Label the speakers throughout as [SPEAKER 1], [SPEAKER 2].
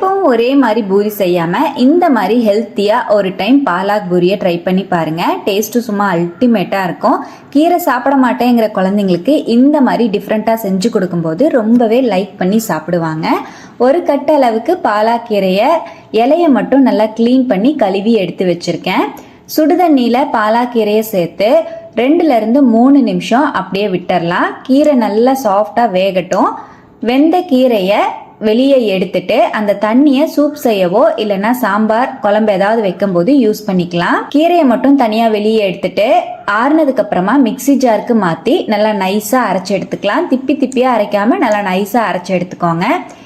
[SPEAKER 1] எப்பவும் ஒரே மாதிரி பூரி செய்யாம இந்த மாதிரி ஹெல்த்தியா ஒரு டைம் பாலாக் பூரியை ட்ரை பண்ணி பாருங்க. டேஸ்ட் சும்மா அல்டிமேட்டா இருக்கும். கீரை சாப்பிட மாட்டேங்கிற குழந்தைங்களுக்கு இந்த மாதிரி டிஃப்ரெண்டா செஞ்சு கொடுக்கும்போது ரொம்பவே லைக் பண்ணி சாப்பிடுவாங்க. ஒரு கட்ட அளவுக்கு பாலாக் கீரையை இலையை மட்டும் நல்லா கிளீன் பண்ணி கழுவி எடுத்து வச்சிருக்கேன். சுடுதண்ணியில பாலாக் கீரையை சேர்த்து 2-3 நிமிஷம் அப்படியே விட்டுறலாம். கீரை நல்லா சாஃப்டா வேகட்டும். வெந்த கீரையை வெளியே எடுத்துட்டு அந்த தண்ணியை சூப் செய்யவோ இல்லைன்னா சாம்பார் குழம்பு ஏதாவது வைக்கும் போது யூஸ் பண்ணிக்கலாம். கீரையை மட்டும் தனியா வெளியே எடுத்துட்டு ஆறுனதுக்கு அப்புறமா மிக்சி ஜாருக்கு மாத்தி நல்லா நைஸா அரைச்சு எடுத்துக்கலாம். திப்பியா அரைக்காம நல்லா நைஸா அரைச்சு எடுத்துக்கோங்க.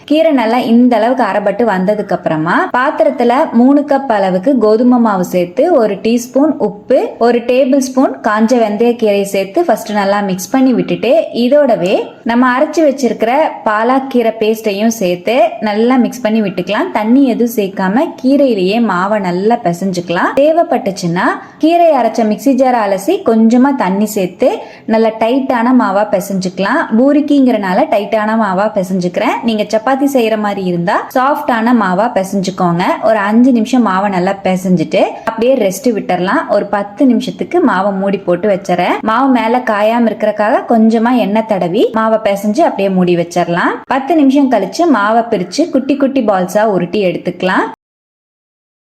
[SPEAKER 1] கீரை நல்லா இந்த அளவுக்கு அரைபட்டு வந்ததுக்கு அப்புறமா பாத்திரத்துல 3 கப் அளவுக்கு கோதுமை மாவு சேர்த்து 1 டீஸ்பூன் உப்பு, 1 டேபிள் ஸ்பூன் காஞ்ச வெந்தய கீரையை சேர்த்து ஃபர்ஸ்ட் நல்லா மிக்ஸ் பண்ணி விட்டுட்டு இதோடவே நம்ம அரைச்சு வச்சிருக்கிற பாலாக் கீரை பேஸ்டையும் சேர்த்து நல்லா மிக்ஸ் பண்ணி விட்டுக்கலாம். தண்ணி எதுவும் சேர்க்காம கீரையிலேயே மாவை நல்லா பிசைஞ்சுக்கலாம். தேவைப்பட்டுச்சுன்னா கீரை அரைச்ச மிக்சி ஜாரை அலசி கொஞ்சமா தண்ணி சேர்த்து நல்லா டைட்டான மாவா பிசைஞ்சுக்கலாம். பூரிக்கிங்கிறனால டைட்டான மாவா பிசைஞ்சுக்கிறேன். நீங்க சப்பாத்தி செய்யற மாதிரி இருந்தா சாஃப்டான மாவா பிசைஞ்சுக்கோங்க. ஒரு 5 நிமிஷம் மாவை நல்லா பிசைஞ்சிட்டு அப்படியே ரெஸ்ட் விட்டுறலாம். ஒரு 10 நிமிஷத்துக்கு மாவை மூடி போட்டு வச்சுறேன். மாவு மேல காயாம இருக்கிறதுக்காக கொஞ்சமா எண்ணெய் தடவி மாவை பிசைஞ்சு அப்படியே மூடி வச்சிடலாம். 10 நிமிஷம் கழிச்சு மாவை பிரிச்சு குட்டி குட்டி பால்ஸா உருட்டி எடுத்துக்கலாம்.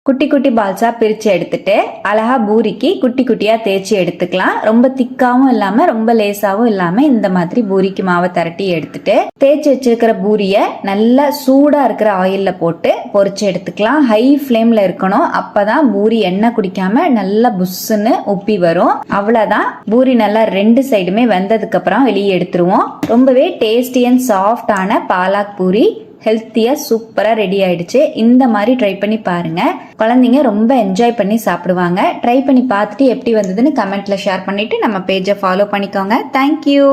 [SPEAKER 1] குட்டி குட்டி பால்ஸா பிரிச்சு எடுத்துட்டு அழகா பூரிக்கு குட்டி குட்டியா தேய்ச்சி எடுத்துக்கலாம். ரொம்ப திக்காவும் இல்லாம ரொம்ப லேசாவும் இல்லாம இந்த மாதிரி பூரிக்கு மாவை திரட்டி எடுத்துட்டு தேய்ச்சி வச்சிருக்கிற பூரிய நல்லா சூடா இருக்கிற ஆயில்ல போட்டு பொரிச்சு எடுத்துக்கலாம். ஹை ஃபிளேம்ல இருக்கணும். அப்பதான் பூரி எண்ணெய் குடிக்காம நல்லா புஷ்ஷுன்னு உப்பி வரும். அவ்வளவுதான். பூரி நல்லா 2 சைடுமே வெந்ததுக்கு அப்புறம் வெளியே எடுத்துருவோம். ரொம்பவே டேஸ்டி அண்ட் சாஃப்டான பாலாக் பூரி ஹெல்த்தியா சூப்பரா ரெடி ஆயிடுச்சு. இந்த மாதிரி ட்ரை பண்ணி பாருங்க. குழந்தைங்க ரொம்ப என்ஜாய் பண்ணி சாப்பிடுவாங்க. ட்ரை பண்ணி பார்த்துட்டு எப்படி வந்ததுன்னு கமெண்ட்ல ஷேர் பண்ணிட்டு நம்ம பேஜை ஃபாலோ பண்ணிக்கோங்க. தேங்க்யூ.